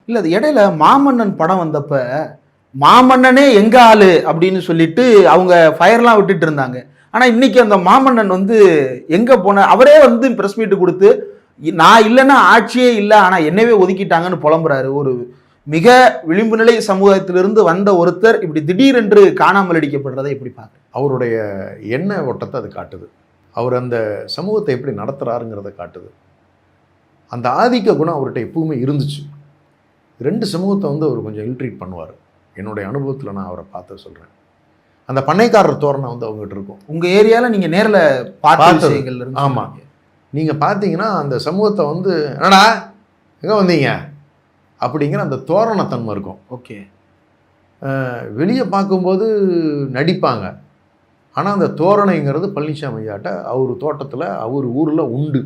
இல்லை அது இடையில மாமன்னன் படம் வந்தப்ப மாமன்னனே எங்க ஆளு அப்படின்னு சொல்லிட்டு அவங்க ஃபயர்லாம் விட்டுட்டு இருந்தாங்க. ஆனா இன்னைக்கு அந்த மாமன்னன் வந்து எங்க போன அவரே வந்து பிரஸ் மீட் கொடுத்து நான் இல்லைன்னா ஆட்சியே இல்லை ஆனா என்னவே ஒதுக்கிட்டாங்கன்னு புலம்புறாரு. ஒரு மிக விளிம்பு நிலை சமூகத்திலிருந்து வந்த ஒருத்தர் இப்படி திடீரென்று காணாமல் அடிக்கப்படுறதை எப்படி பார்க்க? அவருடைய எண்ண ஓட்டத்தை அது காட்டுது. அவர் அந்த சமூகத்தை எப்படி நடத்துறாருங்கிறத காட்டுது. அந்த ஆதிக்க குணம் அவர்கிட்ட எப்பவுமே இருந்துச்சு. 2 சமூகத்தை வந்து அவர் கொஞ்சம் இல்ட்ரீட் பண்ணுவார். என்னுடைய அனுபவத்தில் நான் அவரை பார்த்து சொல்கிறேன். அந்த பண்ணைக்காரர் தோரணை வந்து அவங்ககிட்ட இருக்கும். உங்கள் ஏரியாவில் நீங்கள் நேரில் பார்த்த விஷயங்கள் இருந்து. ஆமாம், நீங்கள் பார்த்தீங்கன்னா அந்த சமூகத்தை வந்து என்னடா எங்கே வந்தீங்க அப்படிங்கிற அந்த தோரணத்தன்மை இருக்கும். ஓகே, வெளியே பார்க்கும்போது நடிப்பாங்க. ஆனால் அந்த தோரணைங்கிறது பழனிசாமி ஐயாட்ட அவர் தோட்டத்தில் அவர் ஊரில் உண்டு.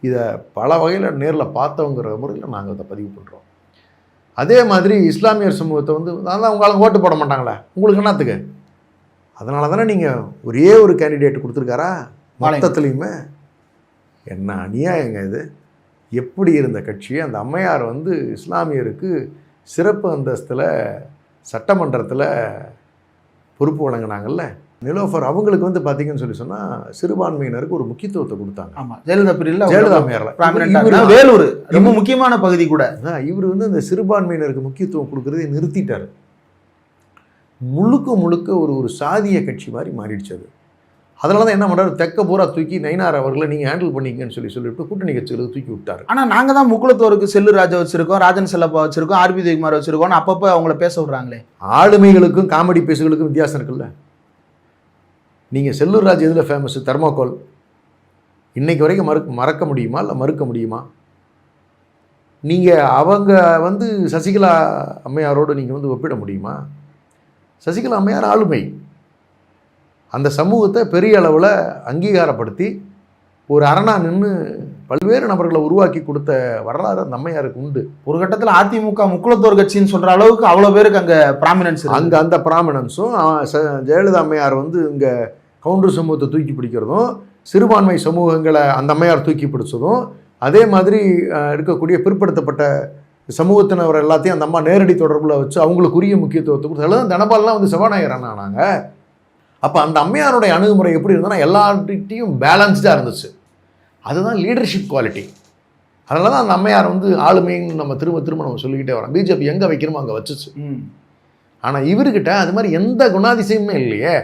இதை பல வகையில் நேரில் பார்த்தவங்கிற முறையில் நாங்கள் அதை பதிவு பண்ணுறோம். அதே மாதிரி இஸ்லாமியர் சமூகத்தை வந்து அதான் உங்களுக்கு ஓட்டு போட மாட்டாங்களே, உங்களுக்கு என்னத்துக்கு? அதனால தானே நீங்கள் ஒரே ஒரு கேண்டிடேட் கொடுத்துருக்காரா மொத்தத்துலேயுமே? என்ன அநியாயங்க இது! எப்படி இருந்த கட்சி அந்த அம்மையார் வந்து இஸ்லாமியருக்கு சிறப்பு அந்தஸ்தில் சட்டமன்றத்தில் பொறுப்பு வழங்கினாங்கல்ல. நிலோஃபர் அவங்களுக்கு வந்து பார்த்தீங்கன்னு சொன்னால் சிறுபான்மையினருக்கு ஒரு முக்கியத்துவத்தை கொடுத்தாங்க. ஆமாம், ஜெயலலிதா பீரியடில் ஜெயலலிதா அம்மையாரில் வேலூர் ரொம்ப முக்கியமான பகுதி கூட. இவர் வந்து அந்த சிறுபான்மையினருக்கு முக்கியத்துவம் கொடுக்குறதை நிறுத்திட்டார். முழுக்க முழுக்க ஒரு சாதிய கட்சி மாதிரி மாறிடுச்சு அது. அதனால தான் என்ன பண்ணுறாரு, தெக்க பூரா தூக்கி நயினார் அவர்களை நீங்கள் ஹேண்டில் பண்ணிங்கன்னு சொல்லிட்டு கூட்டணி கட்சிகளுக்கு தூக்கி விட்டார். ஆனால் நாங்கள் தான் முக்குளத்தோருக்கு செல்லு ராஜா வச்சுருக்கோம், ராஜன் செல்லப்பா வச்சுருக்கோம், ஆர்பி தேவிகுமார் வச்சுருக்கோம், அப்பப்போ அவங்கள பேச விட்றாங்களே. ஆளுமைகளுக்கும் காமெடி பேசுகளுக்கும் வித்தியாசம் இருக்குல்ல. நீங்கள் செல்லூர் ராஜ் எதில் ஃபேமஸ்? தெர்மோகோல். இன்றைக்கு வரைக்கும் மறக்க முடியுமா இல்லை மறுக்க முடியுமா? நீங்கள் அவங்க வந்து சசிகலா அம்மையாரோடு நீங்கள் வந்து ஒப்பிட முடியுமா? சசிகலா அம்மையார் ஆளுமை. அந்த சமூகத்தை பெரிய அளவில் அங்கீகாரப்படுத்தி ஒரு அரணா நின்று பல்வேறு நபர்களை உருவாக்கி கொடுத்த வரலாறு அந்த அம்மையாருக்கு உண்டு. ஒரு கட்டத்தில் அதிமுக முக்குளத்தோர் கட்சின்னு சொல்கிற அளவுக்கு அவ்வளோ பேருக்கு அங்கே ப்ராமினன்ஸ், அங்கே அந்த ப்ராமினன்ஸும் ஜெயலலிதா அம்மையார் வந்து இங்கே கவுண்டர் சமூகத்தை தூக்கி பிடிக்கிறதும் சிறுபான்மை சமூகங்களை அந்த அம்மையார் தூக்கி பிடிச்சதும் அதே மாதிரி இருக்கக்கூடிய பிற்படுத்தப்பட்ட சமூகத்தினர் எல்லாத்தையும் அந்த அம்மா நேரடி தொடர்பில் வச்சு அவங்களுக்குரிய முக்கியத்துவத்தை கொடுத்து எல்லாம் தனபாலெலாம் வந்து சபாநாயகர் ஆனாங்க. அப்போ அந்த அம்மையாருடைய அணுகுமுறை எப்படி இருந்ததுன்னா எல்லார்கிட்டையும் பேலன்ஸ்டாக இருந்துச்சு. அதுதான் லீடர்ஷிப் குவாலிட்டி. அதனால தான் அந்த அம்மையார் வந்து ஆளுமைன்னு நம்ம திரும்ப நம்ம சொல்லிக்கிட்டே வரோம். பிஜேபி எங்கே வைக்கிறோமோ அங்கே வச்சுச்சு. ஆனால் இவர்கிட்ட அது மாதிரி எந்த குணாதிசயமுமே இல்லையே.